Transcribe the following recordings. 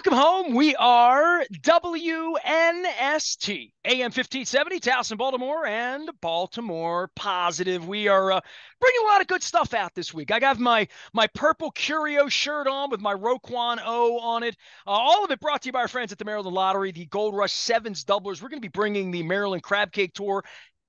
Welcome home. We are WNST, AM 1570, Towson, Baltimore, and Baltimore Positive. We are bringing a lot of good stuff out this week. I got my purple Curio shirt on with my Roquan O on it. All of it brought to you by our friends at the Maryland Lottery, the Gold Rush Sevens Doublers. We're going to be bringing the Maryland Crab Cake Tour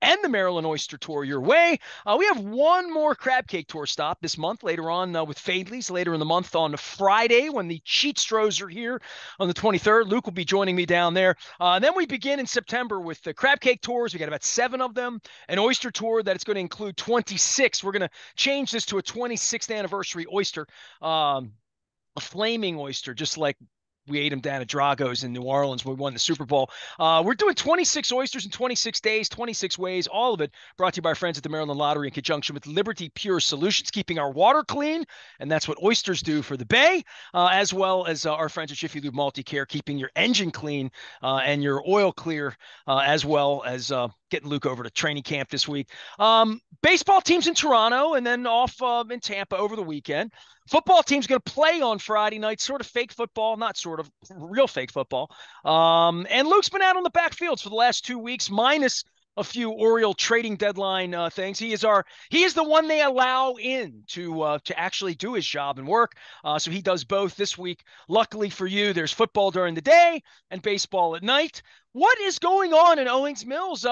and the Maryland Oyster Tour your way. We have one more crab cake tour stop this month later on with Fadley's later in the month on Friday when the Cheatstros are here on the 23rd. Luke will be joining me down there. Then we begin in September with the crab cake tours. We got about 7 of them. An oyster tour that is going to include 26. We're going to change this to a 26th anniversary oyster. A flaming oyster, just like we ate them down at Drago's in New Orleans when we won the Super Bowl. We're doing 26 oysters in 26 days, 26 ways, all of it brought to you by our friends at the Maryland Lottery in conjunction with Liberty Pure Solutions, keeping our water clean, and that's what oysters do for the Bay, as well as our friends at Jiffy Lube Multi-Care, keeping your engine clean and your oil clear, as well as getting Luke over to training camp this week. Baseball team's in Toronto and then off in Tampa over the weekend. Football team's going to play on Friday night, sort of fake football, not sort of, real fake football. And Luke's been out on the backfields for the last 2 weeks, minus a few Oriole trading deadline things. He is the one they allow in to actually do his job and work. So he does both this week. Luckily for you, there's football during the day and baseball at night. What is going on in Owings Mills?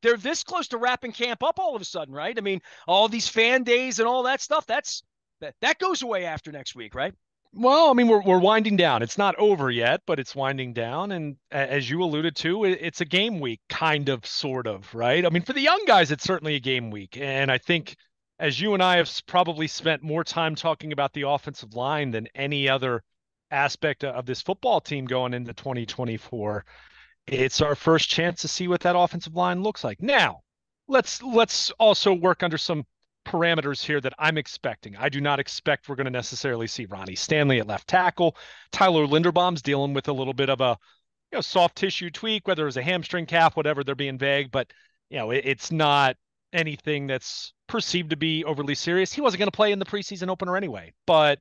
They're this close to wrapping camp up all of a sudden, right? I mean, all these fan days and all that stuff, that goes away after next week, right? Well, I mean, we're winding down. It's not over yet, but it's winding down. And as you alluded to, it's a game week, kind of, sort of, right? I mean, for the young guys, it's certainly a game week. And I think as you and I have probably spent more time talking about the offensive line than any other aspect of this football team going into 2024, it's our first chance to see what that offensive line looks like. Now, let's also work under some parameters here that I'm expecting. I do not expect we're going to necessarily see Ronnie Stanley at left tackle. Tyler Linderbaum's dealing with a little bit of a soft tissue tweak, whether it's a hamstring, calf, whatever. They're being vague, but it's not anything that's perceived to be overly serious. He wasn't going to play in the preseason opener anyway, but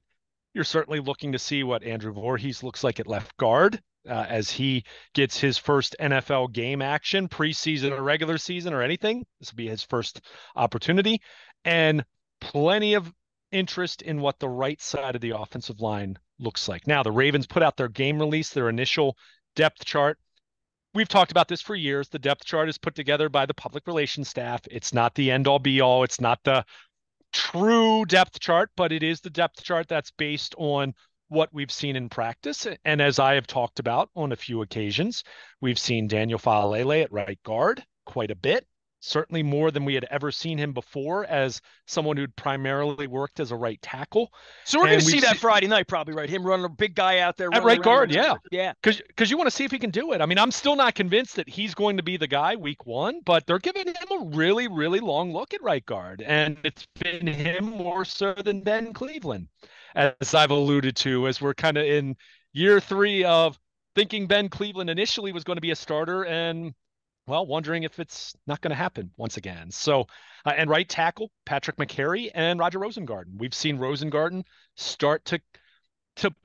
you're certainly looking to see what Andrew Voorhees looks like at left guard as he gets his first NFL game action, preseason or regular season or anything. This will be his first opportunity, and plenty of interest in what the right side of the offensive line looks like. Now, the Ravens put out their game release, their initial depth chart. We've talked about this for years. The depth chart is put together by the public relations staff. It's not the end all be all. It's not the true depth chart, but it is the depth chart that's based on what we've seen in practice. And as I have talked about on a few occasions, we've seen Daniel Faalele at right guard quite a bit, certainly more than we had ever seen him before as someone who'd primarily worked as a right tackle. So we're going to see that Friday night probably, right? Him running a big guy out there. At right guard, yeah. Yeah. Because you want to see if he can do it. I mean, I'm still not convinced that he's going to be the guy week 1, but they're giving him a really, really long look at right guard. And it's been him more so than Ben Cleveland, as I've alluded to, as we're kind of in year 3 of thinking Ben Cleveland initially was going to be a starter and, well, wondering if it's not going to happen once again. So, and right tackle, Patrick McCary and Roger Rosengarten. We've seen Rosengarten start to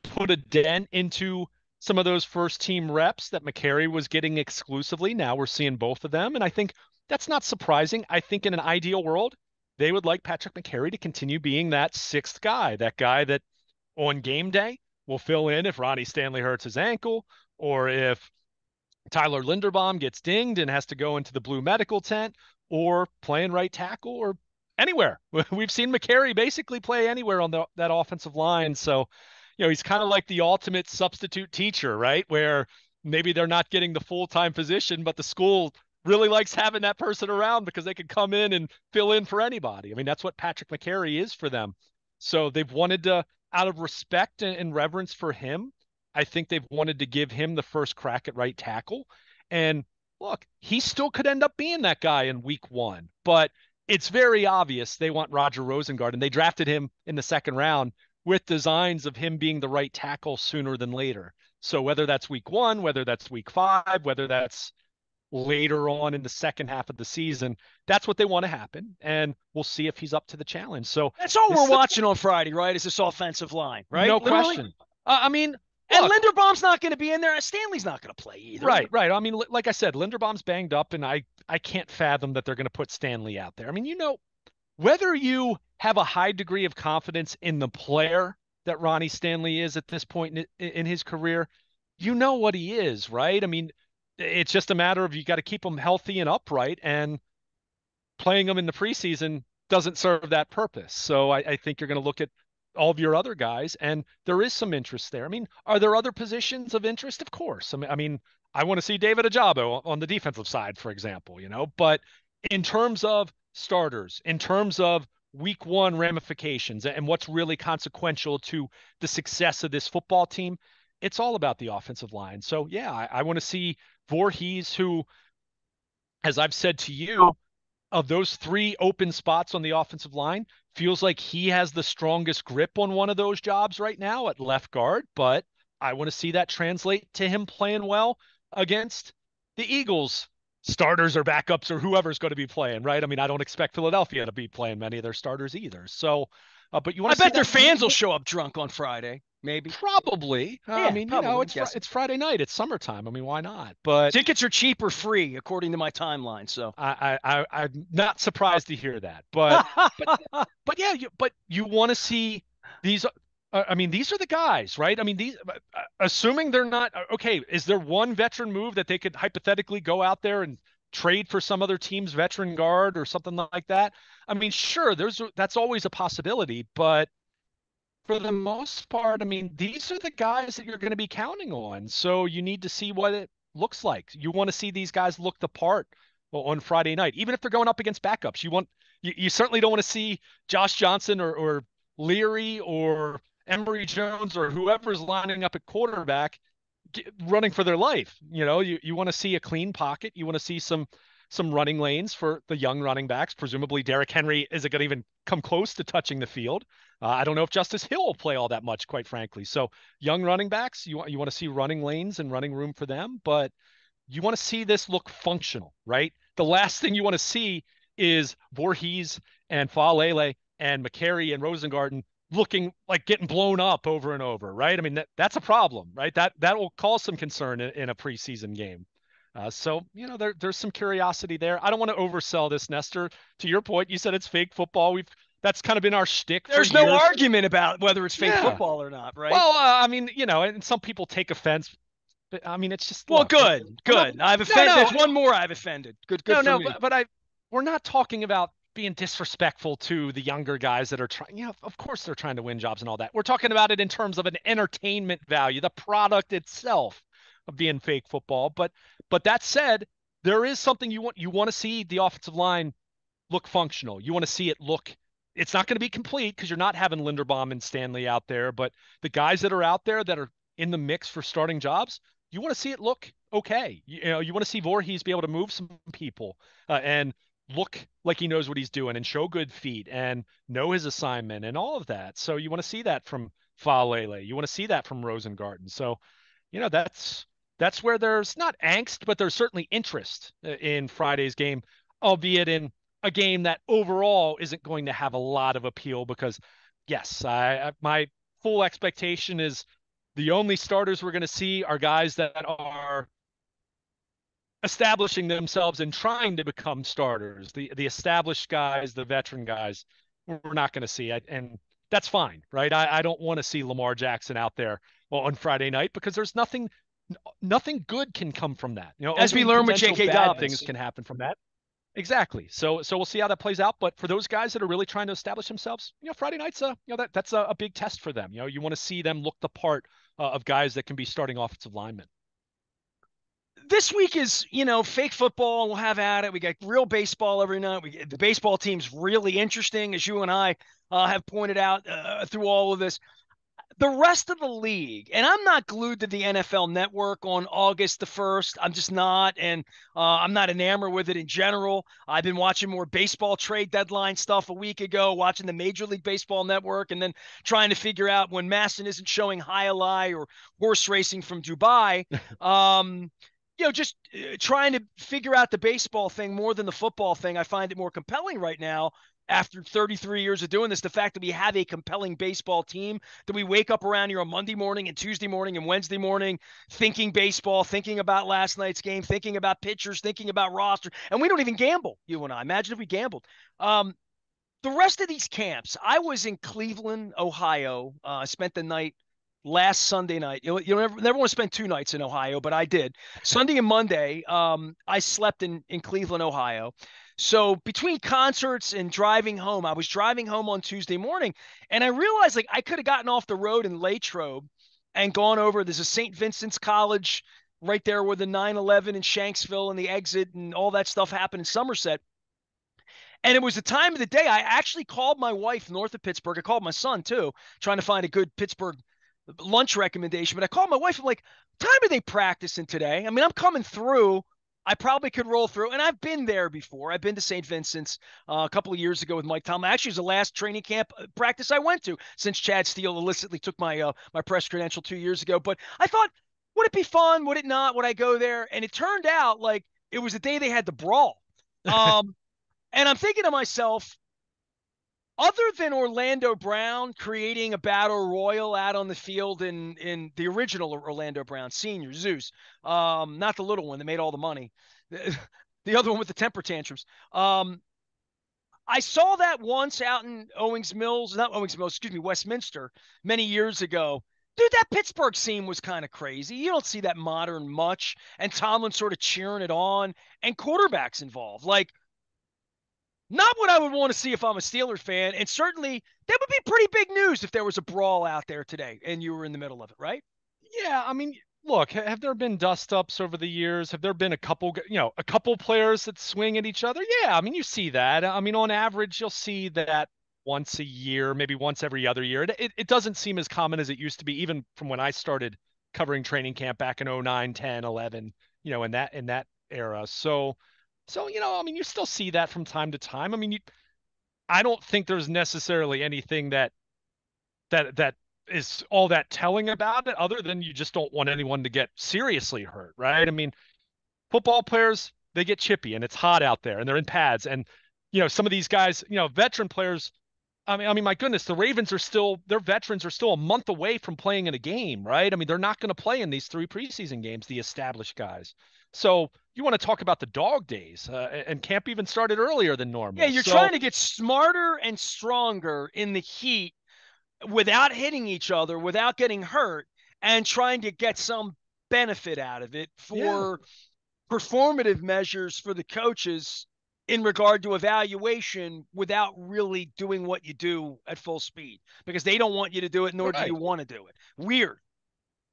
put a dent into some of those first team reps that McCary was getting exclusively. Now we're seeing both of them. And I think that's not surprising. I think in an ideal world, they would like Patrick McCary to continue being that 6th guy, that guy that on game day will fill in if Ronnie Stanley hurts his ankle or if Tyler Linderbaum gets dinged and has to go into the blue medical tent, or playing right tackle, or anywhere. We've seen McCary basically play anywhere on that offensive line. So, he's kind of like the ultimate substitute teacher, right? Where maybe they're not getting the full-time position, but the school really likes having that person around because they can come in and fill in for anybody. I mean, that's what Patrick McCary is for them. So they've wanted to, out of respect and reverence for him, I think they've wanted to give him the first crack at right tackle. And look, he still could end up being that guy in week 1, but it's very obvious they want Roger Rosengard, and they drafted him in the 2nd round with designs of him being the right tackle sooner than later. So whether that's week 1, whether that's week 5, whether that's later on in the second half of the season, that's what they want to happen. And we'll see if he's up to the challenge. So that's all we're watching on Friday, right? Is this offensive line, right? No Literally? question. I mean, And Look, Linderbaum's not going to be in there. Stanley's not going to play either. right, right. I mean, like I said, Linderbaum's banged up, and I can't fathom that they're going to put Stanley out there. I mean, whether you have a high degree of confidence in the player that Ronnie Stanley is at this point in his career, you know what he is, right? I mean, it's just a matter of you got to keep him healthy and upright, and playing him in the preseason doesn't serve that purpose. So I think you're going to look at all of your other guys, and there is some interest there. I mean, are there other positions of interest? Of course. I mean, I want to see David Ajabo on the defensive side, for example, but in terms of starters, in terms of week one ramifications and what's really consequential to the success of this football team, it's all about the offensive line. So yeah, I want to see Voorhees, who, as I've said to you, of those three open spots on the offensive line, feels like he has the strongest grip on one of those jobs right now at left guard. But I want to see that translate to him playing well against the Eagles starters or backups or whoever's going to be playing, right? I mean, I don't expect Philadelphia to be playing many of their starters either. So, but you want I to see bet their that fans will show up drunk on Friday, maybe. probably. I Yeah, mean, probably. it's Friday night, it's summertime. I mean, why not? But Tickets are cheap or free, according to my timeline. So, I'm not surprised to hear that. But but yeah, but you want to see these. I mean, these are the guys, right? I mean, assuming they're not okay. Is there one veteran move that they could hypothetically go out there and trade for some other team's veteran guard or something like that? I mean, sure, that's always a possibility, but for the most part, I mean, these are the guys that you're going to be counting on. So you need to see what it looks like. You want to see these guys look the part on Friday night, even if they're going up against backups. You certainly don't want to see Josh Johnson or Leary or Emory Jones or whoever's lining up at quarterback running for their life. You want to see a clean pocket. You want to see some running lanes for the young running backs. Presumably, Derrick Henry isn't going to even come close to touching the field. I don't know if Justice Hill will play all that much, quite frankly. So, young running backs, you want to see running lanes and running room for them, but you want to see this look functional, right? The last thing you want to see is Voorhees and Faalele and McCary and Rosengarten looking like getting blown up over and over, right? I mean, that's a problem, right? That will cause some concern in a preseason game. So, there's some curiosity there. I don't want to oversell this, Nestor. To your point, you said it's fake football. That's kind of been our shtick for there's years. no argument about whether it's fake Yeah. football or not, right? Well, I mean, and some people take offense. But I mean, it's just Well, look, good. I've offended. no, There's one more I've offended. Good for me. but we're not talking about being disrespectful to the younger guys that are trying. Of course they're trying to win jobs and all that. We're talking about it in terms of an entertainment value, the product itself of being fake football. But that said, there is something you want to see the offensive line look functional. You want to see it look. It's not going to be complete because you're not having Linderbaum and Stanley out there, but the guys that are out there that are in the mix for starting jobs, you want to see it look okay. You want to see Voorhees be able to move some people and look like he knows what he's doing and show good feet and know his assignment and all of that. So you want to see that from Faalele. You want to see that from Rosengarten. So, that's where there's not angst, but there's certainly interest in Friday's game, albeit in a game that overall isn't going to have a lot of appeal because, yes, my full expectation is the only starters we're going to see are guys that are establishing themselves and trying to become starters. The established guys, the veteran guys, we're not going to see it, and that's fine, right? I don't want to see Lamar Jackson out there on Friday night because there's nothing good can come from that. As we learned with J.K. Dobbins, things can happen from that. Exactly. So we'll see how that plays out. But for those guys that are really trying to establish themselves, Friday night's that's a big test for them. You want to see them look the part of guys that can be starting offensive linemen. This week is, fake football. We'll have at it. We got real baseball every night. The baseball team's really interesting, as you and I have pointed out through all of this. The rest of the league, and I'm not glued to the NFL Network on August the 1st. I'm just not, and I'm not enamored with it in general. I've been watching more baseball trade deadline stuff a week ago, watching the Major League Baseball Network, and then trying to figure out when Masson isn't showing Hialeah or horse racing from Dubai. Just trying to figure out the baseball thing more than the football thing. I find it more compelling right now. after 33 years of doing this, the fact that we have a compelling baseball team, that we wake up around here on Monday morning and Tuesday morning and Wednesday morning thinking baseball, thinking about last night's game, thinking about pitchers, thinking about roster, and we don't even gamble, you and I. Imagine if we gambled. The rest of these camps, I was in Cleveland, Ohio. I spent the night last Sunday night. You never want to spend 2 nights in Ohio, but I did. Sunday and Monday, I slept in Cleveland, Ohio. So between concerts and driving home, I was driving home on Tuesday morning, and I realized like I could have gotten off the road in Latrobe and gone over. There's a St. Vincent's College right there where the 9/11 in Shanksville and the exit and all that stuff happened in Somerset. And it was the time of the day. I actually called my wife north of Pittsburgh. I called my son too, trying to find a good Pittsburgh lunch recommendation. But I called my wife. I'm like, what time are they practicing today? I mean, I'm coming through. I probably could roll through. And I've been there before. I've been to St. Vincent's a couple of years ago with Mike Tomlin. Actually, it was the last training camp practice I went to since Chad Steele illicitly took my press credential 2 years ago. But I thought, would it be fun? Would it not? Would I go there? And it turned out like it was the day they had the brawl. Um, and I'm thinking to myself, other than Orlando Brown creating a battle royal out on the field in the original Orlando Brown senior Zeus, not the little one that made all the money, the other one with the temper tantrums. I saw that once out in Owings Mills, not Owings Mills, excuse me, Westminster, many years ago. Dude, that Pittsburgh scene was kind of crazy. You don't see that modern much, and Tomlin sort of cheering it on, and quarterbacks involved. Like, not what I would want to see if I'm a Steelers fan. And certainly that would be pretty big news if there was a brawl out there today and you were in the middle of it, right? Yeah, I mean, look, have there been dust ups over the years? Have there been a couple players that swing at each other? Yeah, I mean, you see that. I mean, on average, you'll see that once a year, maybe once every other year. It doesn't seem as common as it used to be, even from when I started covering training camp back in 09, 10, 11, in that era. So, I mean, you still see that from time to time. I mean, I don't think there's necessarily anything that is all that telling about it, other than you just don't want anyone to get seriously hurt, right? I mean, football players, they get chippy and it's hot out there and they're in pads. And, some of these guys, veteran players, I mean, my goodness, the Ravens are still, their veterans are still a month away from playing in a game, right? I mean, they're not going to play in these 3 preseason games, the established guys. So you want to talk about the dog days, and camp even started earlier than Yeah, normal. you're So trying to get smarter and stronger in the heat without hitting each other, without getting hurt, and trying to get some benefit out of it yeah, for performative measures for the coaches in regard to evaluation without really doing what you do at full speed because they don't want you to do it, nor do you right. want to do it. Weird.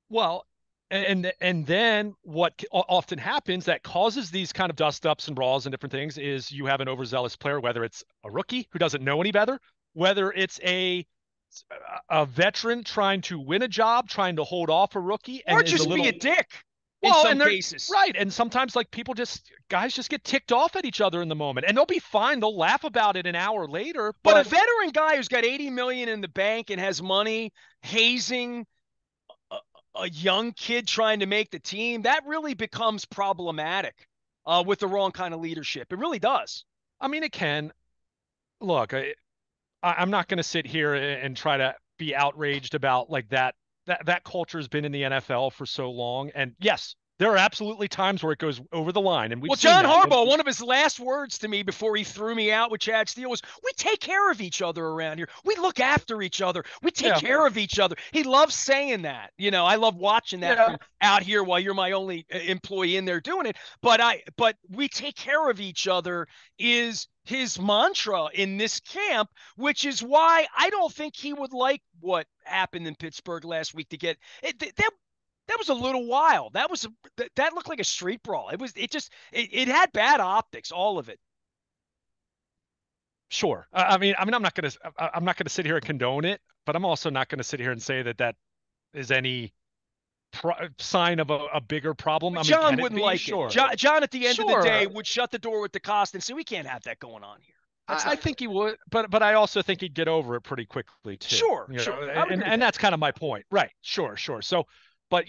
Well, and then what often happens that causes these kind of dust ups and brawls and different things is you have an overzealous player, whether it's a rookie who doesn't know any better, whether it's a veteran trying to win a job, trying to hold off a rookie, Or and is a just be a little dick in well, some and they're cases. right. And sometimes like guys just get ticked off at each other in the moment, and they'll be fine. They'll laugh about it an hour later, But a but veteran guy who's got 80 million in the bank and has money hazing a, a young kid trying to make the team, that really becomes problematic with the wrong kind of leadership. It really does. I mean, it can look. I'm not going to sit here and try to be outraged about like that. That culture has been in the NFL for so long, and yes, there are absolutely times where it goes over the line, and we've Well, seen John that. Harbaugh, one of his last words to me before he threw me out with Chad Steele was, "We take care of each other around here. We look after each other. We take Yeah, care of each other." He loves saying that. I love watching that yeah, from out here while you're my only employee in there doing it. But we take care of each other is his mantra in this camp, which is why I don't think he would like what happened in Pittsburgh last week to get it. That was a little wild. That looked like a street brawl. It had bad optics, all of it. sure. I mean, I'm not gonna sit here and condone it, but I'm also not gonna sit here and say that is any sign of a bigger problem. But I mean, John can it wouldn't be? like it. Sure, John, at the end of the day, sure. would shut the door with DeCosta and say, "We can't have that going on here. That's I not think good." he would, but I also think he'd get over it pretty quickly too. Sure, sure. I would And agree with and that. that's kind of my point, right? Sure, sure. So, but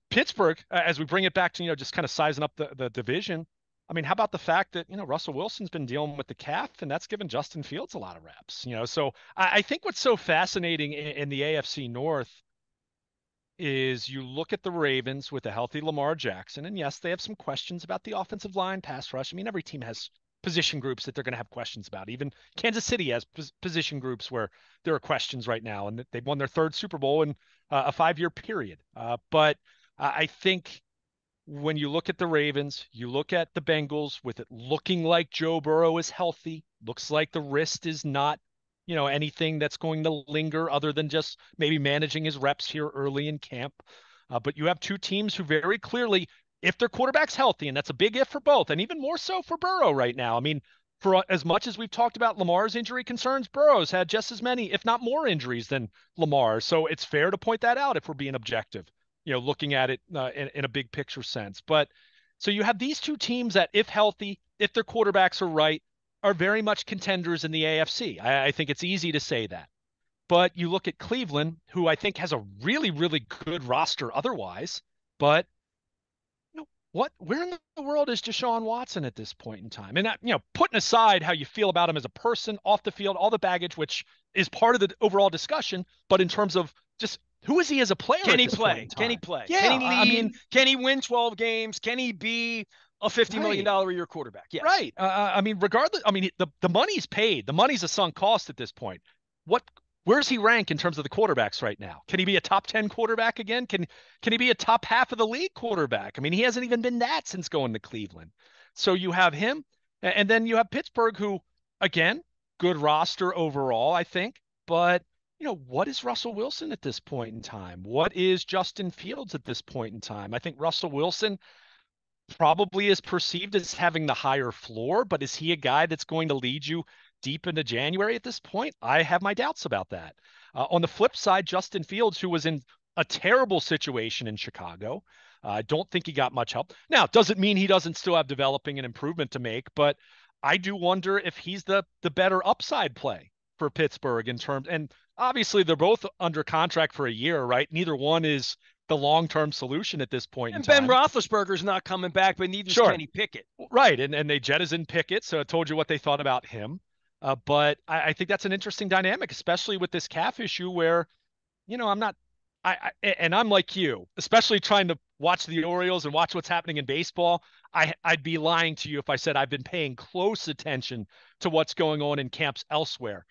Pittsburgh, as we bring it back to just kind of sizing up the division. I mean, how about the fact that, Russell Wilson's been dealing with the calf and that's given Justin Fields a lot of reps, So I think what's so fascinating in the AFC North is you look at the Ravens with a healthy Lamar Jackson, and yes, they have some questions about the offensive line, pass rush. I mean, every team has position groups that they're going to have questions about. Even Kansas City has position groups where there are questions right now, and they've won their third Super Bowl in a 5-year period. But I think when you look at the Ravens, you look at the Bengals with it looking like Joe Burrow is healthy, looks like the wrist is not, anything that's going to linger other than just maybe managing his reps here early in camp. But you have two teams who very clearly, if their quarterback's healthy, and that's a big if for both, and even more so for Burrow right now. I mean, for as much as we've talked about Lamar's injury concerns, Burrow's had just as many, if not more, injuries than Lamar. So it's fair to point that out if we're being objective, looking at it in a big picture sense. But so you have these two teams that, if healthy, if their quarterbacks are right, are very much contenders in the AFC. I think it's easy to say that. But you look at Cleveland, who I think has a really, really good roster otherwise, but where in the world is Deshaun Watson at this point in time? And putting aside how you feel about him as a person, off the field, all the baggage, which is part of the overall discussion, but in terms of just who is he as a player Can at he this point in play? Can he time? play? Can Yeah, he I lead? mean, Can he win 12 games? Can he be a $50 million right. a year quarterback? Yes. Right. I mean, regardless, I mean, the money's paid. The money's a sunk cost at this point. What, where's he rank in terms of the quarterbacks right now? Can he be a top 10 quarterback again? Can he be a top half of the league quarterback? I mean, he hasn't even been that since going to Cleveland. So you have him, and then you have Pittsburgh, who, again, good roster overall, I think. But, what is Russell Wilson at this point in time? What is Justin Fields at this point in time? I think Russell Wilson probably is perceived as having the higher floor, but is he a guy that's going to lead you deep into January at this point? I have my doubts about that. On the flip side, Justin Fields, who was in a terrible situation in Chicago, I don't think he got much help. Now, doesn't mean he doesn't still have developing and improvement to make, but I do wonder if he's the better upside play for Pittsburgh in terms. And obviously, they're both under contract for a year, right? Neither one is the long-term solution at this point in And Ben time. Roethlisberger's not coming back, but neither's Sure. Kenny Pickett. Right. And they jettisoned Pickett. So it told you what they thought about him. But I think that's an interesting dynamic, especially with this calf issue where, I'm not, and I'm like you, especially trying to watch the Orioles and watch what's happening in baseball. I'd be lying to you if I said I've been paying close attention to what's going on in camps elsewhere,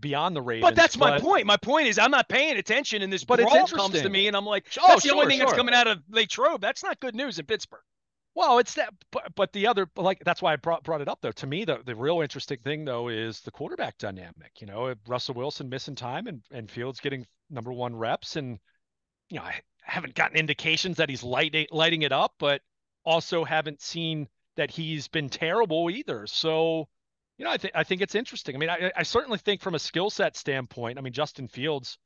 beyond the But Ravens. that's my point. My point is I'm not paying attention, and this But it's brawl comes to interesting. me, and I'm like, Oh, that's the only sure, thing that's sure. coming out of Latrobe. That's not good news in Pittsburgh. Well, it's that, but the other, like, that's why I brought it up though. To me, the real interesting thing though is the quarterback dynamic. Russell Wilson missing time and Fields getting number one reps, and I haven't gotten indications that he's lighting it up, but also haven't seen that he's been terrible either. So, I think it's interesting. I mean, I certainly think from a skill set standpoint, I mean, Justin Fields,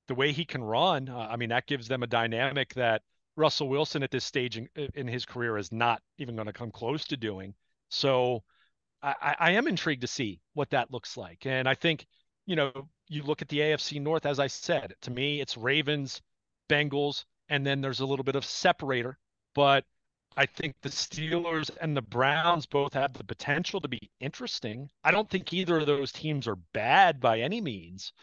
the way he can run, I mean, that gives them a dynamic that Russell Wilson at this stage in his career is not even going to come close to doing. So I am intrigued to see what that looks like. And I think, you look at the AFC North, as I said, to me, it's Ravens, Bengals, and then there's a little bit of separator. But I think the Steelers and the Browns both have the potential to be interesting. I don't think either of those teams are bad by any means.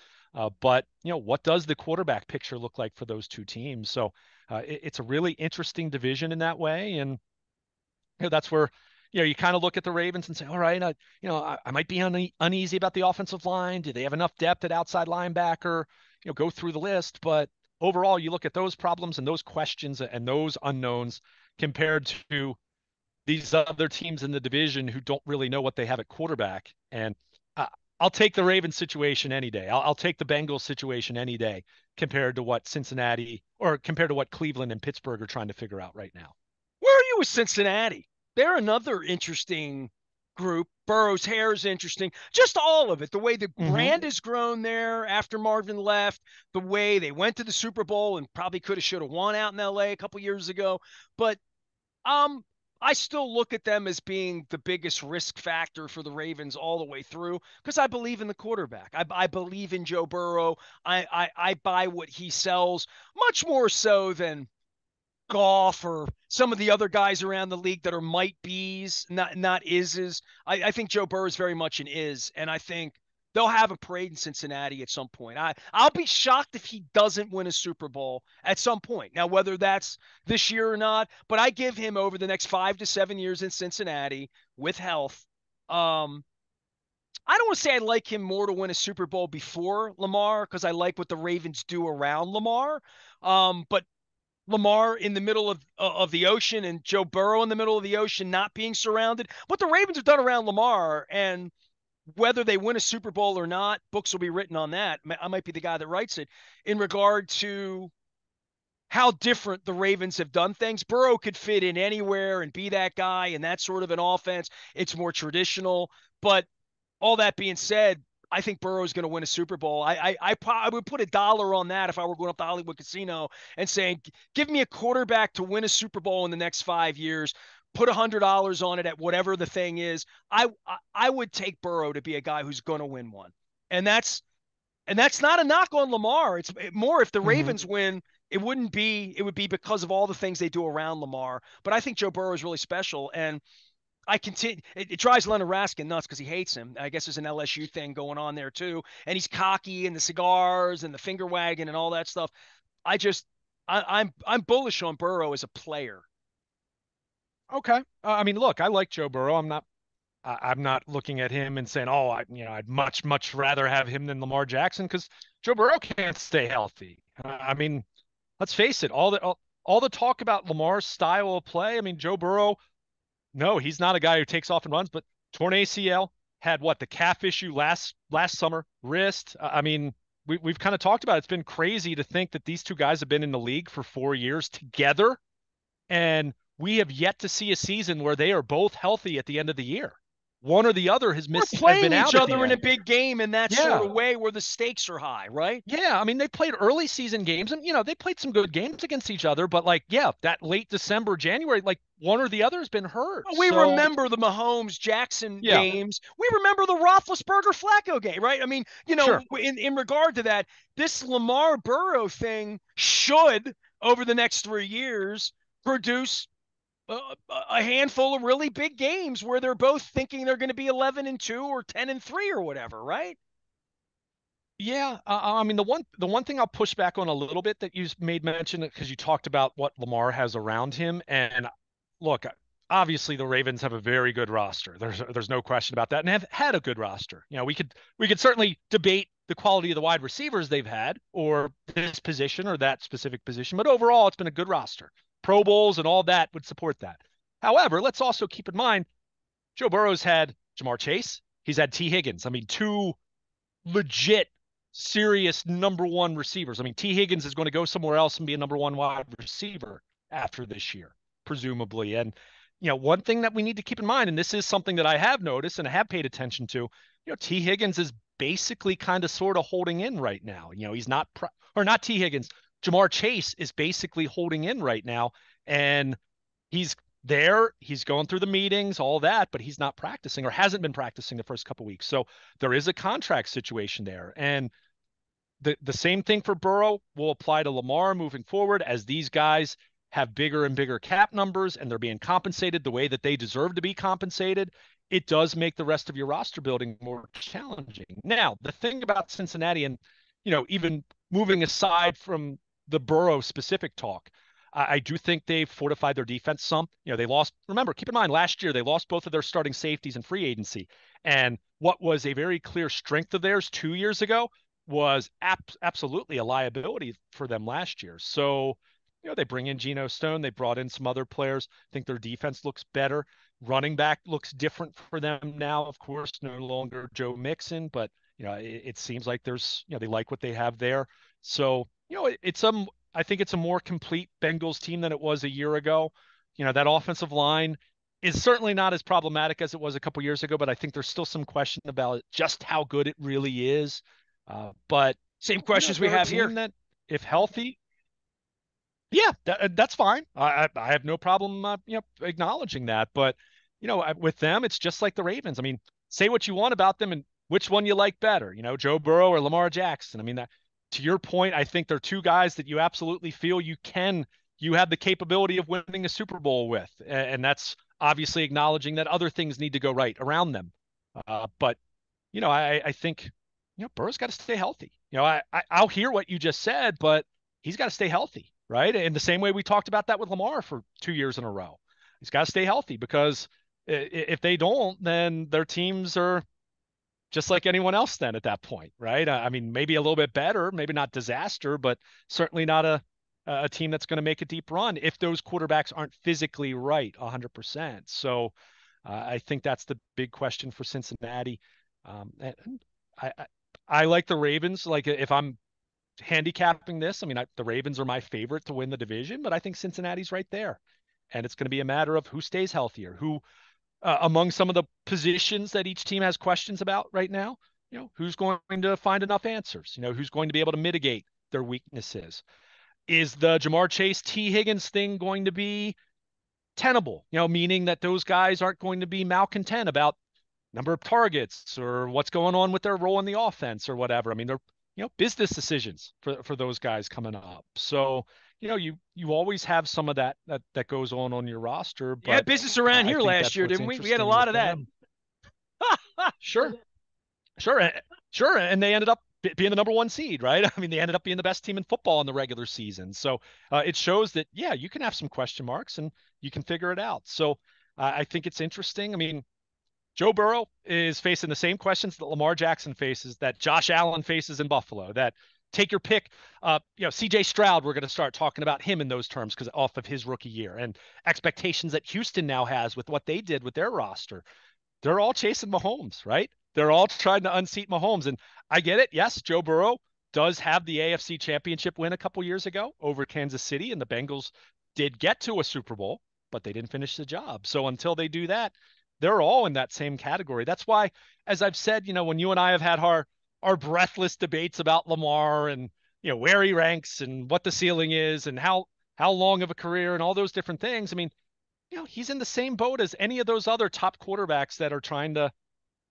But, what does the quarterback picture look like for those two teams? So it's a really interesting division in that way. And that's where, you kind of look at the Ravens and say, all right, I might be uneasy about the offensive line. Do they have enough depth at outside linebacker? Go through the list. But overall, you look at those problems and those questions and those unknowns compared to these other teams in the division who don't really know what they have at quarterback. And uh, I'll take the Ravens situation any day. I'll take the Bengals situation any day compared to what Cincinnati or compared to what Cleveland and Pittsburgh are trying to figure out right now. Where are you with Cincinnati? They're another interesting group. Burrow's hair is interesting. Just all of it. The way the Mm-hmm. brand has grown there after Marvin left, the way they went to the Super Bowl and probably could have should have won out in LA a couple years ago. But I still look at them as being the biggest risk factor for the Ravens all the way through because I believe in the quarterback. I believe in Joe Burrow. I buy what he sells much more so than Goff or some of the other guys around the league that are might be's, not is's. I think Joe Burrow is very much an is, and I think they'll have a parade in Cincinnati at some point. I'll be shocked if he doesn't win a Super Bowl at some point. Now, whether that's this year or not, but I give him over the next 5 to 7 years in Cincinnati with health. I don't want to say I like him more to win a Super Bowl before Lamar because I like what the Ravens do around Lamar. But Lamar in the middle of the ocean and Joe Burrow in the middle of the ocean, not being surrounded. What the Ravens have done around Lamar, and whether they win a Super Bowl or not, books will be written on that. I might be the guy that writes it in regard to how different the Ravens have done things. Burrow could fit in anywhere and be that guy and that sort of an offense. It's more traditional. But all that being said, I think Burrow's going to win a Super Bowl. I would put $1 on that if I were going up to Hollywood Casino and saying, give me a quarterback to win a Super Bowl in the next 5 years. Put $100 on it at whatever the thing is. I would take Burrow to be a guy who's going to win one, and that's not a knock on Lamar. It's more if the Mm-hmm. Ravens win, it would be because of all the things they do around Lamar. But I think Joe Burrow is really special, and I continue. It drives Leonard Raskin nuts because he hates him. I guess there's an LSU thing going on there too, and he's cocky and the cigars and the finger wagging and all that stuff. I just, I'm bullish on Burrow as a player. Okay. I mean, look, I like Joe Burrow. I'm not looking at him and saying, oh, I'd much rather have him than Lamar Jackson because Joe Burrow can't stay healthy. I mean, let's face it, all the talk about Lamar's style of play. I mean, Joe Burrow, no, he's not a guy who takes off and runs, but torn ACL, had what, the calf issue last summer, wrist. I mean, we've kind of talked about it. It's been crazy to think that these two guys have been in the league for 4 years together, and we have yet to see a season where they are both healthy at the end of the year. One or the other We're has playing been each out at the other in a end. big game in that sort Yeah. of way where the stakes are high, right? Yeah, I mean they played early season games and they played some good games against each other, but like yeah, that late December, January, like one or the other has been hurt. We So, remember the Mahomes Jackson yeah, games. We remember the Roethlisberger Flacco game, right? I mean, sure. in regard to that, this Lamar Burrow thing should over the next 3 years produce a handful of really big games where they're both thinking they're going to be 11-2 or 10-3 or whatever, right? Yeah, I mean the one thing I'll push back on a little bit that you made mention because you talked about what Lamar has around him, and look, obviously the Ravens have a very good roster. There's no question about that, and have had a good roster. We could certainly debate the quality of the wide receivers they've had, or this position or that specific position, but overall it's been a good roster. Pro Bowls and all that would support that. However, let's also keep in mind Joe Burrow's had Jamar Chase. He's had T. Higgins. I mean, two legit serious number one receivers. I mean, T. Higgins is going to go somewhere else and be a number one wide receiver after this year, presumably. And, one thing that we need to keep in mind, and this is something that I have noticed and I have paid attention to, T. Higgins is basically kind of sort of holding in right now. He's not, or not T. Higgins, Jamar Chase is basically holding in right now. And he's there, he's going through the meetings, all that, but he's not practicing or hasn't been practicing the first couple weeks. So there is a contract situation there. And the same thing for Burrow will apply to Lamar moving forward as these guys have bigger and bigger cap numbers and they're being compensated the way that they deserve to be compensated. It does make the rest of your roster building more challenging. Now, the thing about Cincinnati and, even moving aside from the Burrow specific talk, I do think they've fortified their defense some. They lost, remember, keep in mind, last year they lost both of their starting safeties in free agency. And what was a very clear strength of theirs 2 years ago was absolutely a liability for them last year. So, they bring in Geno Stone. They brought in some other players. I think their defense looks better. Running back looks different for them now, of course, no longer Joe Mixon, but, it seems like there's, they like what they have there. So, I think it's a more complete Bengals team than it was a year ago. That offensive line is certainly not as problematic as it was a couple years ago, but I think there's still some question about just how good it really is. But Same questions we they're a have here. team that, if healthy, yeah, that's fine. I have no problem, acknowledging that. But with them, it's just like the Ravens. I mean, say what you want about them and which one you like better. Joe Burrow or Lamar Jackson. I mean, that to your point, I think they're two guys that you absolutely feel you have the capability of winning a Super Bowl with. And that's obviously acknowledging that other things need to go right around them. But, I think, Burrow's got to stay healthy. I'll hear what you just said, but he's got to stay healthy, right? In the same way we talked about that with Lamar for 2 years in a row. He's got to stay healthy because if they don't, then their teams are just like anyone else then at that point, right? I mean, maybe a little bit better, maybe not disaster, but certainly not a team that's going to make a deep run if those quarterbacks aren't physically right 100%. So I think that's the big question for Cincinnati. And I, I I like the Ravens. Like if I'm handicapping this, I mean, the Ravens are my favorite to win the division, but I think Cincinnati's right there. And it's going to be a matter of who stays healthier, who among some of the positions that each team has questions about right now, who's going to find enough answers, who's going to be able to mitigate their weaknesses. Is the Jamar Chase, T. Higgins thing going to be tenable, meaning that those guys aren't going to be malcontent about number of targets or what's going on with their role in the offense or whatever. I mean, they're, business decisions for those guys coming up. So, you always have some of that goes on your roster, Yeah, but business around I here think last that's year, what's didn't we? We had a interesting lot with of that. them. Sure, sure, sure. And they ended up being the number one seed, right? I mean, they ended up being the best team in football in the regular season. So it shows that, yeah, you can have some question marks and you can figure it out. So I think it's interesting. I mean, Joe Burrow is facing the same questions that Lamar Jackson faces, that Josh Allen faces in Buffalo, that take your pick. CJ Stroud, we're going to start talking about him in those terms because off of his rookie year and expectations that Houston now has with what they did with their roster. They're all chasing Mahomes, right? They're all trying to unseat Mahomes. And I get it. Yes, Joe Burrow does have the AFC championship win a couple years ago over Kansas City, and the Bengals did get to a Super Bowl, but they didn't finish the job. So until they do that, they're all in that same category. That's why, as I've said, when you and I have had our breathless debates about Lamar and where he ranks and what the ceiling is and how long of a career and all those different things. I mean, he's in the same boat as any of those other top quarterbacks that are trying to,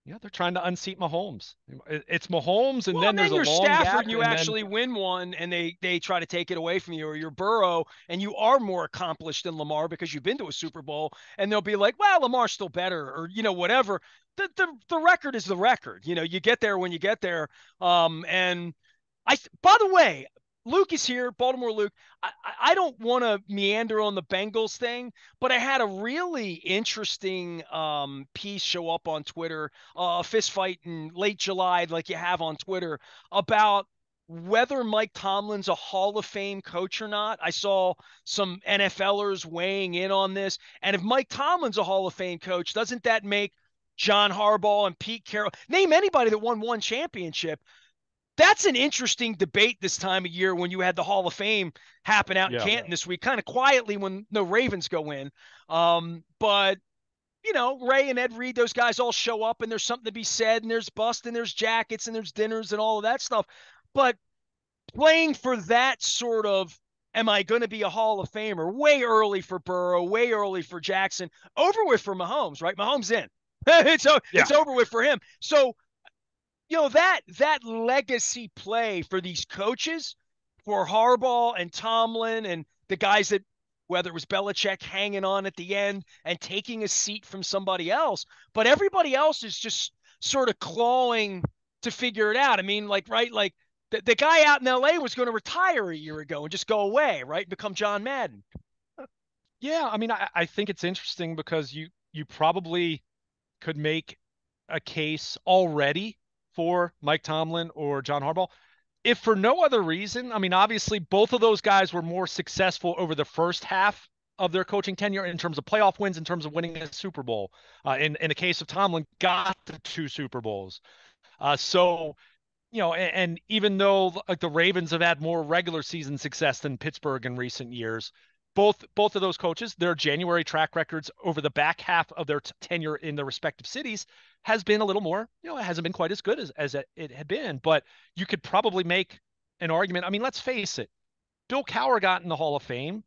they're trying to unseat Mahomes. It's Mahomes, and Well, then and there's then a you're long Stafford gap, and you and then actually win one and they try to take it away from you, or you're Burrow and you are more accomplished than Lamar because you've been to a Super Bowl and they'll be like, well, Lamar's still better or, whatever. The record is the record. You get there when you get there. And by the way, Luke is here, Baltimore Luke. I don't want to meander on the Bengals thing, but I had a really interesting piece show up on Twitter, a fist fight in late July, like you have on Twitter, about whether Mike Tomlin's a Hall of Fame coach or not. I saw some NFLers weighing in on this. And if Mike Tomlin's a Hall of Fame coach, doesn't that make John Harbaugh and Pete Carroll, name anybody that won one championship? That's an interesting debate this time of year when you had the Hall of Fame happen out in yeah, Canton this week, kind of quietly when the Ravens go in. But Ray and Ed Reed, those guys all show up and there's something to be said and there's bust and there's jackets and there's dinners and all of that stuff. But playing for that sort of, am I going to be a Hall of Famer? Way early for Burrow, way early for Jackson, over with for Mahomes, right? Mahomes in. yeah, It's over with for him. So that legacy play for these coaches, for Harbaugh and Tomlin and the guys that, whether it was Belichick hanging on at the end and taking a seat from somebody else, but everybody else is just sort of clawing to figure it out. I mean, right, the guy out in LA was going to retire a year ago and just go away, right, and become John Madden. yeah. I mean, I think it's interesting because you probably could make a case already for Mike Tomlin or John Harbaugh. If for no other reason, I mean, obviously both of those guys were more successful over the first half of their coaching tenure in terms of playoff wins, in terms of winning a Super Bowl. In the case of Tomlin, got the two Super Bowls. So and even though like the Ravens have had more regular season success than Pittsburgh in recent years, both of those coaches, their January track records over the back half of their tenure in their respective cities has been a little more, it hasn't been quite as good as it had been, but you could probably make an argument. I mean, let's face it, Bill Cowher got in the Hall of Fame.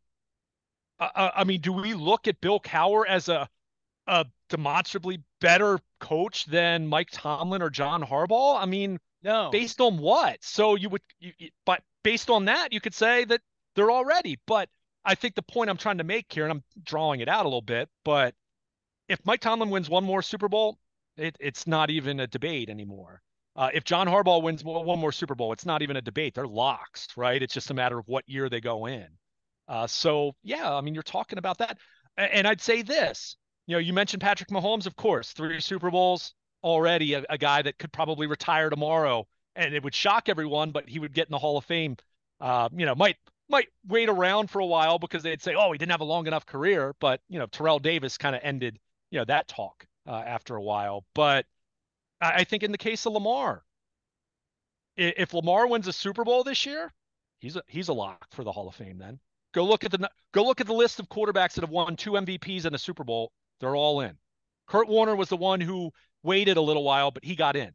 I mean, do we look at Bill Cowher as a demonstrably better coach than Mike Tomlin or John Harbaugh? I mean, No. based on what? So but based on that, you could say that they're already. But I think the point I'm trying to make here, and I'm drawing it out a little bit, but if Mike Tomlin wins one more Super Bowl, it's not even a debate anymore. If John Harbaugh wins one more Super Bowl, it's not even a debate. They're locks, right? It's just a matter of what year they go in. So yeah, I mean, you're talking about that, and I'd say this. You mentioned Patrick Mahomes, of course, 3 Super Bowls already. A guy that could probably retire tomorrow, and it would shock everyone, but he would get in the Hall of Fame. Might wait around for a while because they'd say, oh, he didn't have a long enough career. But Terrell Davis kind of ended that talk after a while. But I think in the case of Lamar, if Lamar wins a Super Bowl this year, he's a lock for the Hall of Fame. Then go look at the list of quarterbacks that have won 2 MVPs and a Super Bowl. They're all in. Kurt Warner was the one who waited a little while, but he got in.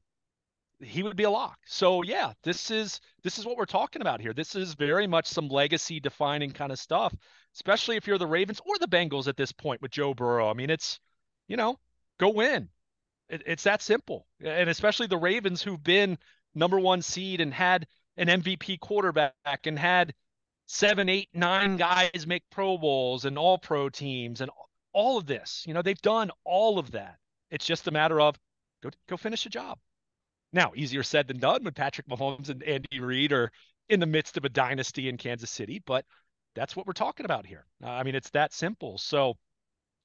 He would be a lock. So yeah, this is what we're talking about here. This is very much some legacy defining kind of stuff, especially if you're the Ravens or the Bengals at this point with Joe Burrow. I mean, it's go win. It's that simple. And especially the Ravens, who've been number 1 seed and had an MVP quarterback and had 7, 8, 9 guys make Pro Bowls and all pro teams and all of this. They've done all of that. It's just a matter of go finish the job. Now, easier said than done when Patrick Mahomes and Andy Reid are in the midst of a dynasty in Kansas City, but that's what we're talking about here. I mean, it's that simple. So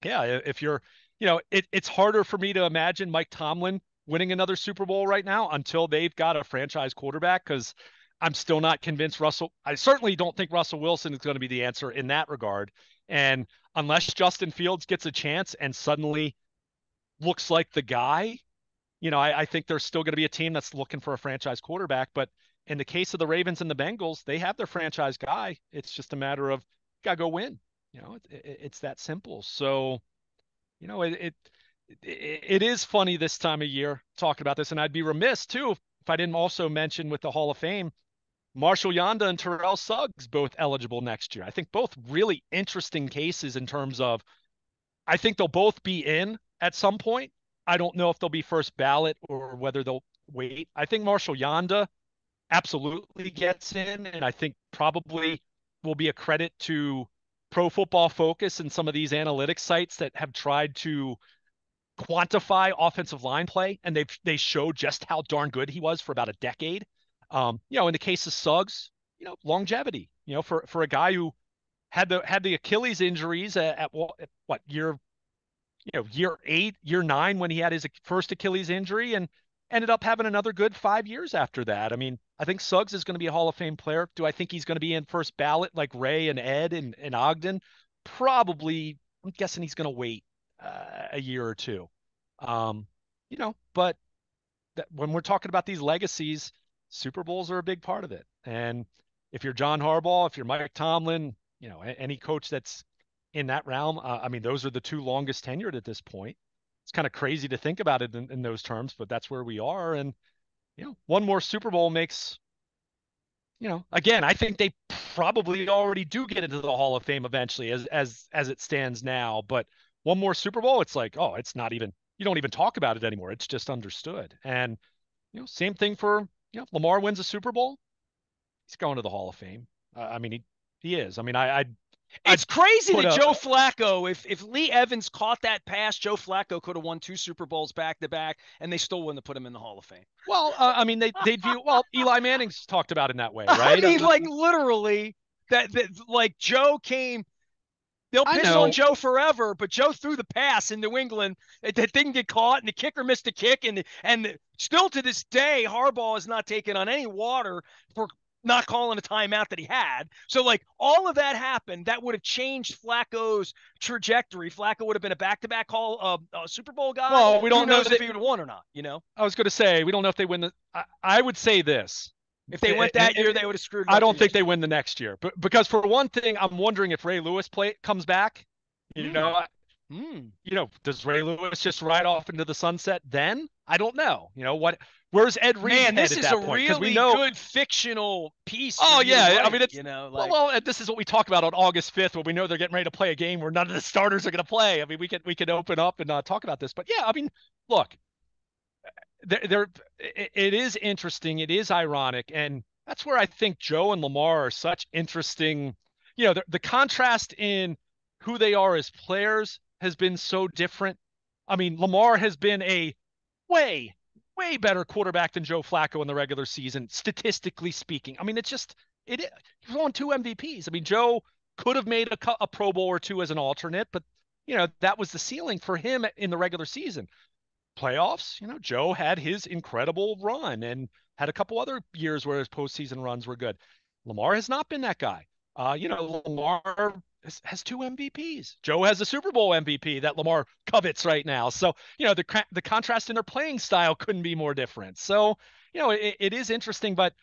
yeah, if you're, it's harder for me to imagine Mike Tomlin winning another Super Bowl right now until they've got a franchise quarterback, because I'm still not convinced I certainly don't think Russell Wilson is going to be the answer in that regard. And unless Justin Fields gets a chance and suddenly looks like the guy, I think there's still going to be a team that's looking for a franchise quarterback. But in the case of the Ravens and the Bengals, they have their franchise guy. It's just a matter of gotta go win. It's that simple. So, it is funny this time of year talking about this, and I'd be remiss too if I didn't also mention with the Hall of Fame, Marshall Yanda and Terrell Suggs both eligible next year. I think both really interesting cases in terms of I think they'll both be in at some point. I don't know if they'll be first ballot or whether they'll wait. I think Marshall Yanda absolutely gets in, and I think probably will be a credit to Pro Football Focus and some of these analytics sites that have tried to quantify offensive line play, and they show just how darn good he was for about a decade. In the case of Suggs, longevity. For a guy who had the Achilles injuries at what year year 8, year 9 when he had his first Achilles injury, and ended up having another good 5 years after that. I mean, I think Suggs is going to be a Hall of Fame player. Do I think he's going to be in first ballot like Ray and Ed and Ogden? Probably. I'm guessing he's going to wait a year or two. But when we're talking about these legacies, Super Bowls are a big part of it. And if you're John Harbaugh, if you're Mike Tomlin, any coach that's in that realm, I mean, those are the 2 longest tenured at this point. It's kind of crazy to think about it in those terms, but that's where we are. And, one more Super Bowl makes, again, I think they probably already do get into the Hall of Fame eventually as it stands now. But one more Super Bowl, it's like, oh, it's not even, you don't even talk about it anymore. It's just understood. And, same thing for, Lamar wins a Super Bowl. He's going to the Hall of Fame. I mean, he is. I mean, It's crazy that a- Joe Flacco, if Lee Evans caught that pass, Joe Flacco could have won 2 Super Bowls back to back, and they still wouldn't have put him in the Hall of Fame. Well, I mean, they'd view, Eli Manning's talked about in that way, I right? mean, like literally, that like Joe came. They'll I piss on know. Joe forever, but Joe threw the pass in New England that didn't get caught, and the kicker missed a kick, and still to this day, Harbaugh is not taking on any water for not calling a timeout that he had. So like all of that happened, that would have changed Flacco's trajectory. Flacco would have been a back-to-back Super Bowl guy. Well, we don't Who know knows that if he would have won or not? I was going to say we don't know if they win the. I would say this. If they went that year, they would have screwed it I up don't 2 think years. they win the next year, but because for one thing, I'm wondering if Ray Lewis comes back. You know, does Ray Lewis just ride off into the sunset then? I don't know. What? Where's Ed Reed's Man, head this at is that a point? Because we really know. good fictional piece. Oh For you to yeah, write, I mean it's like, well, this is what we talk about on August 5th when we know they're getting ready to play a game where none of the starters are going to play. I mean, we could open up and talk about this, but yeah, I mean, look, it is interesting, it is ironic, and that's where I think Joe and Lamar are such interesting. the contrast in who they are as players has been so different. I mean, Lamar has been a way, way better quarterback than Joe Flacco in the regular season, statistically speaking. I mean, he won 2 MVPs. I mean, Joe could have made a Pro Bowl or two as an alternate, but that was the ceiling for him in the regular season. Playoffs, Joe had his incredible run and had a couple other years where his postseason runs were good. Lamar has not been that guy. Lamar has 2 MVPs. Joe has a Super Bowl MVP that Lamar covets right now. So, the contrast in their playing style couldn't be more different. So, it is interesting, but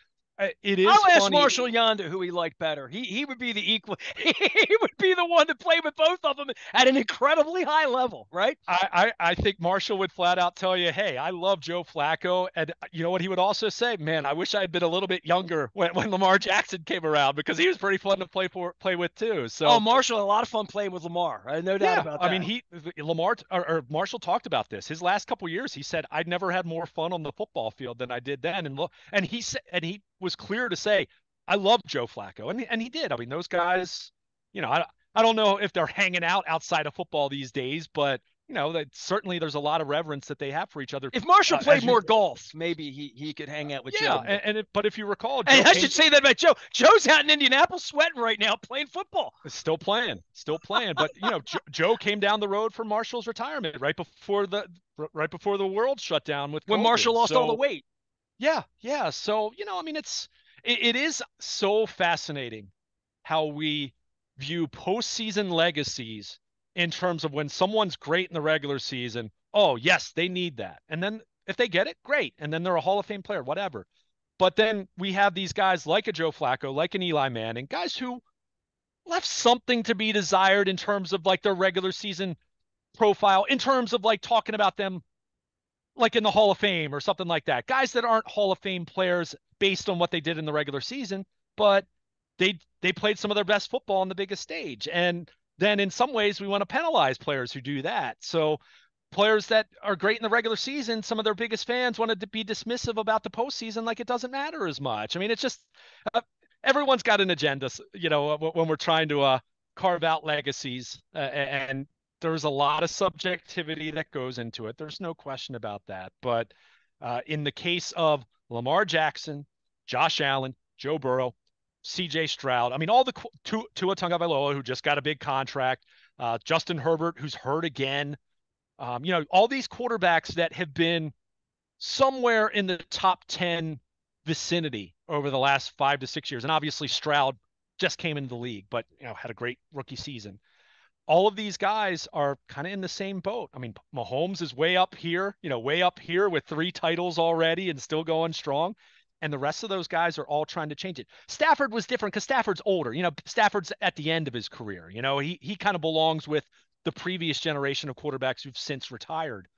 it is I'll ask funny. Marshall Yonda who he liked better. He would be the equal. He would be the one to play with both of them at an incredibly high level, right? I think Marshall would flat out tell you, hey, I love Joe Flacco. And you know what he would also say? Man, I wish I had been a little bit younger when Lamar Jackson came around, because he was pretty fun to play with too. So Marshall had a lot of fun playing with Lamar. No doubt yeah, about I that. mean, Lamar or Marshall talked about this. His last couple years, he said, I'd never had more fun on the football field than I did then. And he said, and he was clear to say, I love Joe Flacco, and he did. I mean, those guys, I don't know if they're hanging out outside of football these days, but that certainly there's a lot of reverence that they have for each other. If Marshall played more golf, maybe he could hang out with yeah, Joe. But if you recall, and I should say that about Joe. Joe's out in Indianapolis sweating right now playing football. Still playing. But Joe came down the road from Marshall's retirement right before the world shut down with COVID. When Marshall lost all the weight. Yeah. So I mean, it is so fascinating how we view postseason legacies in terms of when someone's great in the regular season. Oh yes, they need that, and then if they get it, great, and then they're a Hall of Fame player, whatever. But then we have these guys like a Joe Flacco, like an Eli Manning, guys who left something to be desired in terms of like their regular season profile, in terms of like talking about them like in the Hall of Fame or something like that. Guys that aren't Hall of Fame players based on what they did in the regular season, but they played some of their best football on the biggest stage. And then in some ways we want to penalize players who do that. So players that are great in the regular season, some of their biggest fans wanted to be dismissive about the postseason, like it doesn't matter as much. I mean, it's just everyone's got an agenda, when we're trying to carve out legacies, and there's a lot of subjectivity that goes into it. There's no question about that. But in the case of Lamar Jackson, Josh Allen, Joe Burrow, C.J. Stroud, I mean, all the Tua Tagovailoa, who just got a big contract, Justin Herbert, who's hurt again, all these quarterbacks that have been somewhere in the top 10 vicinity over the last 5 to 6 years. And obviously Stroud just came into the league, but had a great rookie season. All of these guys are kind of in the same boat. I mean, Mahomes is way up here with 3 titles already and still going strong. And the rest of those guys are all trying to change it. Stafford was different because Stafford's older. Stafford's at the end of his career. He kind of belongs with the previous generation of quarterbacks who've since retired.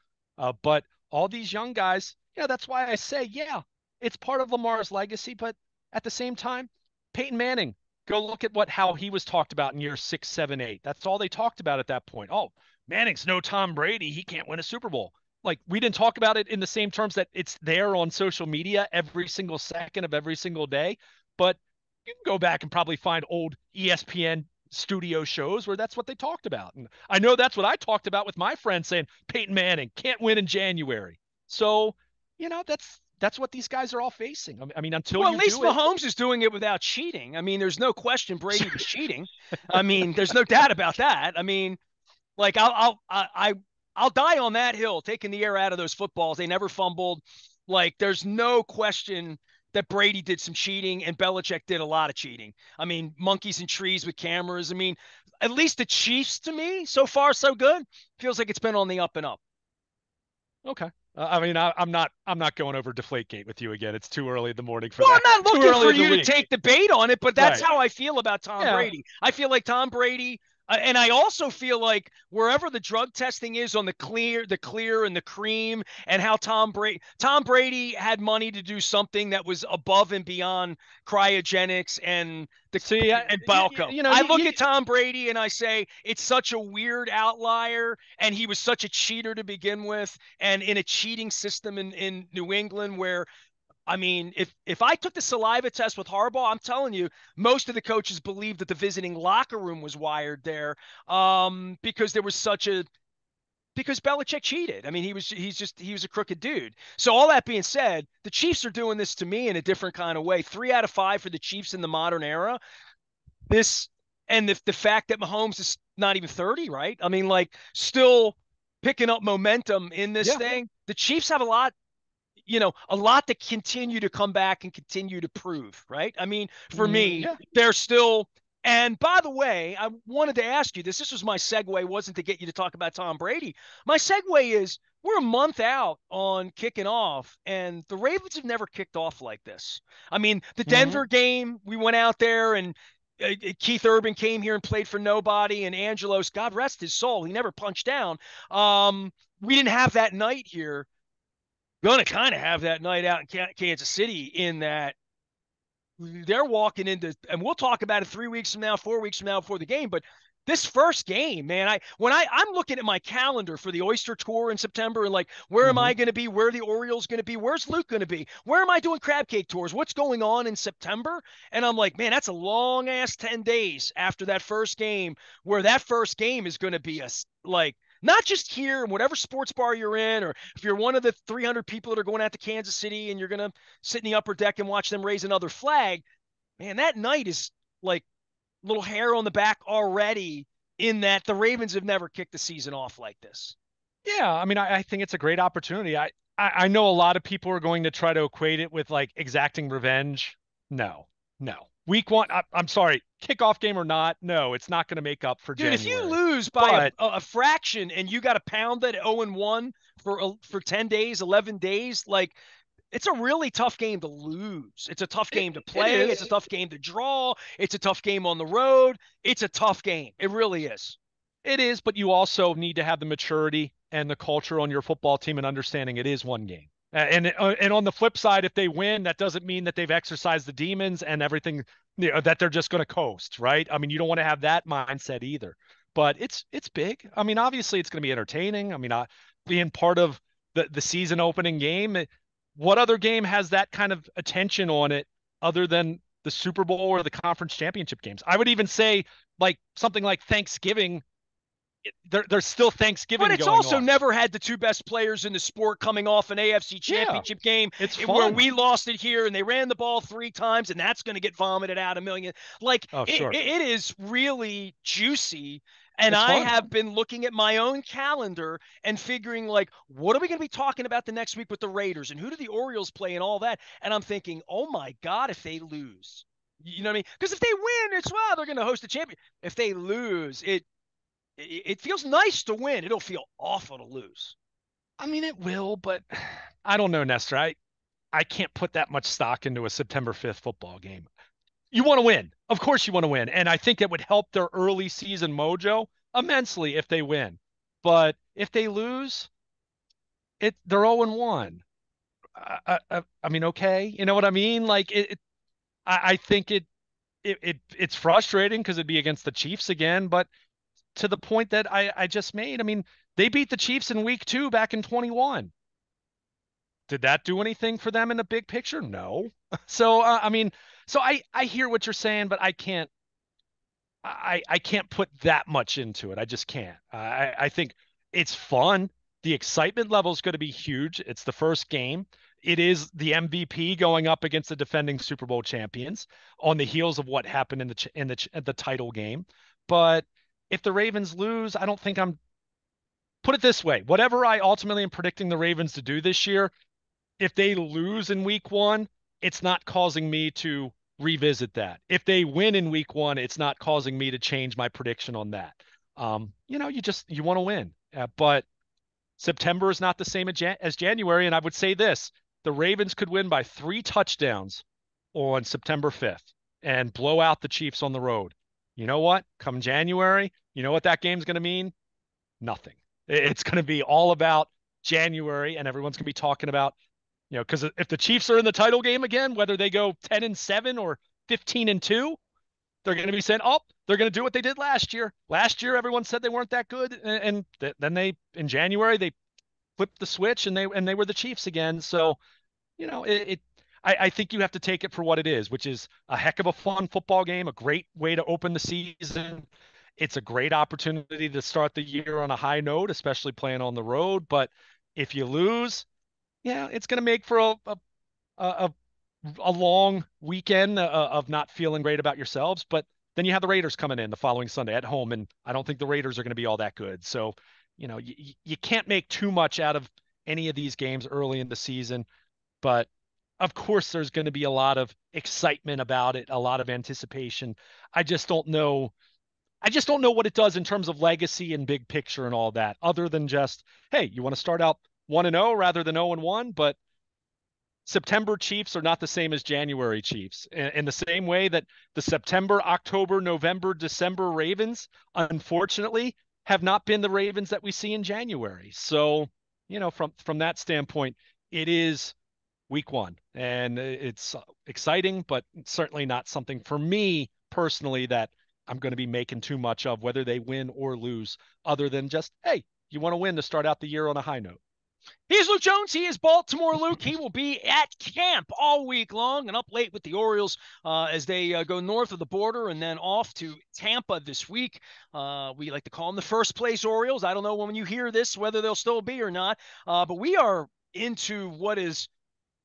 But all these young guys, that's why I say, yeah, it's part of Lamar's legacy. But at the same time, Peyton Manning, go look at how he was talked about in year 6, 7, 8. That's all they talked about at that point. Oh, Manning's no Tom Brady. He can't win a Super Bowl. Like, we didn't talk about it in the same terms that it's there on social media every single second of every single day. But you can go back and probably find old ESPN studio shows where that's what they talked about. And I know that's what I talked about with my friends, saying Peyton Manning can't win in January. So, that's what these guys are all facing. I mean, at least Mahomes is doing it without cheating. I mean, there's no question Brady was cheating. I mean, there's no doubt about that. I mean, like I'll die on that hill, taking the air out of those footballs. They never fumbled. Like, there's no question that Brady did some cheating and Belichick did a lot of cheating. I mean, monkeys and trees with cameras. I mean, at least the Chiefs, to me, so far so good. Feels like it's been on the up and up. Okay. I mean, I'm not going over Deflategate with you again. It's too early in the morning for that. I'm not looking for you to take the bait on it, but that's how I feel about Tom Brady. I feel like Tom Brady, and I also feel like wherever the drug testing is on the clear and the cream, and how Tom Brady had money to do something that was above and beyond cryogenics and Balco. I look at Tom Brady and I say it's such a weird outlier, and he was such a cheater to begin with, and in a cheating system in New England where I mean, if I took the saliva test with Harbaugh, I'm telling you, most of the coaches believed that the visiting locker room was wired there, because there was such a because Belichick cheated. I mean, he was a crooked dude. So all that being said, the Chiefs are doing this to me in a different kind of way. 3 out of 5 for the Chiefs in the modern era. This and the fact that Mahomes is not even 30, right? I mean, like still picking up momentum in this Yeah. thing. The Chiefs have a lot to continue to come back and continue to prove, right? I mean, for me, Yeah. they're still. And by the way, I wanted to ask you this. This was my segue, wasn't to get you to talk about Tom Brady. My segue is we're a month out on kicking off, and the Ravens have never kicked off like this. I mean, the Hmm. Denver game, we went out there and Keith Urban came here and played for nobody, and Angelos, God rest his soul, he never punched down. We didn't have that night here, going to kind of have that night out in Kansas City in that they're walking into, and we'll talk about it 3 weeks from now, 4 weeks from now before the game. But this first game, man, I'm looking at my calendar for the Oyster Tour in September and like, where am Hmm. I going to be? Where are the Orioles going to be? Where's Luke going to be? Where am I doing crab cake tours? What's going on in September? And I'm like, man, that's a long ass 10 days after that first game, where that first game is going to be like, not just here in whatever sports bar you're in, or if you're one of the 300 people that are going out to Kansas City and you're going to sit in the upper deck and watch them raise another flag, man, that night is like little hair on the back already in that the Ravens have never kicked the season off like this. Yeah, I mean, I think it's a great opportunity. I know a lot of people are going to try to equate it with like exacting revenge. No, no. Week one, I'm sorry, kickoff game or not, no, it's not going to make up for Dude, if you January. lose by a, But a fraction and you got to pound that 0-1 for 10 days, 11 days, like it's a really tough game to lose. It's a tough it, game to it play. It's a is. tough game to draw. It's a tough game on the road. It's a tough game. It really is. It is, but you also need to have the maturity and the culture on your football team and understanding it is one game. And on the flip side, if they win, that doesn't mean that they've exercised the demons and everything, that they're just going to coast, right? I mean, you don't want to have that mindset either. But it's big. I mean, obviously, it's going to be entertaining. I mean, being part of the season opening game, what other game has that kind of attention on it other than the Super Bowl or the conference championship games? I would even say like something like Thanksgiving, there's still But Thanksgiving it's going also on. never had the two best players in the sport coming off an AFC Yeah, championship game it's where fun. we lost it here and they ran the ball 3 times and that's going to get vomited out a million. Like Oh, it, sure. it is really juicy. And It's I fun. have been looking at my own calendar and figuring like, what are we going to be talking about the next week with the Raiders and who do the Orioles play and all that? And I'm thinking, oh my God, if they lose, you know what I mean? Because if they win, it's well, they're going to host a champion. If they lose, it feels nice to win. It'll feel awful to lose. I mean, it will, but I don't know, Nestor. I can't put that much stock into a September 5th football game. You want to win. Of course you want to win. And I think it would help their early season mojo immensely if they win. But if they lose, they're 0-1. I mean, okay. You know what I mean? Like I think it's frustrating because it'd be against the Chiefs again, but to the point that I just made. I mean, they beat the Chiefs in week 2 back in 21. Did that do anything for them in the big picture? No. So I mean, so I hear what you're saying, but I can't put that much into it. I just can't. I think it's fun. The excitement level is going to be huge. It's the first game. It is the MVP going up against the defending Super Bowl champions on the heels of what happened in the title game. But if the Ravens lose, I don't think I'm put it this way. Whatever I ultimately am predicting the Ravens to do this year, if they lose in week 1, it's not causing me to revisit that. If they win in week 1, it's not causing me to change my prediction on that. You want to win. But September is not the same as January. And I would say this, the Ravens could win by 3 touchdowns on September 5th and blow out the Chiefs on the road. You know what? Come January, you know what that game's going to mean? Nothing. It's going to be all about January, and everyone's going to be talking about, because if the Chiefs are in the title game again, whether they go 10-7 or 15-2, they're going to be saying, oh, they're going to do what they did last year. Last year, everyone said they weren't that good, and then in January they flipped the switch and they were the Chiefs again. So, it I think you have to take it for what it is, which is a heck of a fun football game, a great way to open the season. It's a great opportunity to start the year on a high note, especially playing on the road. But if you lose, yeah, it's going to make for a, a long weekend of not feeling great about yourselves. But then you have the Raiders coming in the following Sunday at home, and I don't think the Raiders are going to be all that good. So, you can't make too much out of any of these games early in the season. But of course, there's going to be a lot of excitement about it, a lot of anticipation. I just don't know. I just don't know what it does in terms of legacy and big picture and all that, other than just, hey, you want to start out 1-0 rather than 0-1, but September Chiefs are not the same as January Chiefs. In the same way that the September, October, November, December Ravens, unfortunately, have not been the Ravens that we see in January. So, from that standpoint, it is week one, and it's exciting, but certainly not something for me personally that I'm going to be making too much of, whether they win or lose, other than just, hey, you want to win to start out the year on a high note. He's Luke Jones. He is Baltimore Luke. He will be at camp all week long and up late with the Orioles as they go north of the border and then off to Tampa this week. We like to call them the first place Orioles. I don't know when you hear this whether they'll still be or not, but we are into what is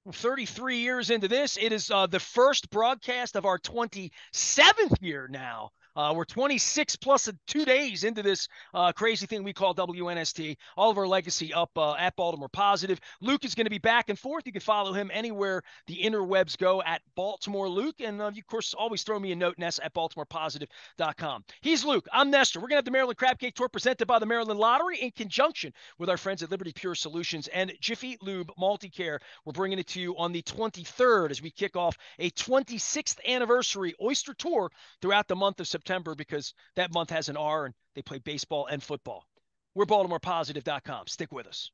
33 years into this. It is the first broadcast of our 27th year now. We're 26 plus 2 days into this crazy thing we call WNST. All of our legacy up at Baltimore Positive. Luke is going to be back and forth. You can follow him anywhere the interwebs go at Baltimore Luke. And you, of course, always throw me a note, Ness, at BaltimorePositive.com. He's Luke. I'm Nestor. We're going to have the Maryland Crab Cake Tour presented by the Maryland Lottery in conjunction with our friends at Liberty Pure Solutions and Jiffy Lube Multicare. We're bringing it to you on the 23rd as we kick off a 26th anniversary Oyster Tour throughout the month of September, because that month has an R and they play baseball and football. We're BaltimorePositive.com. Stick with us.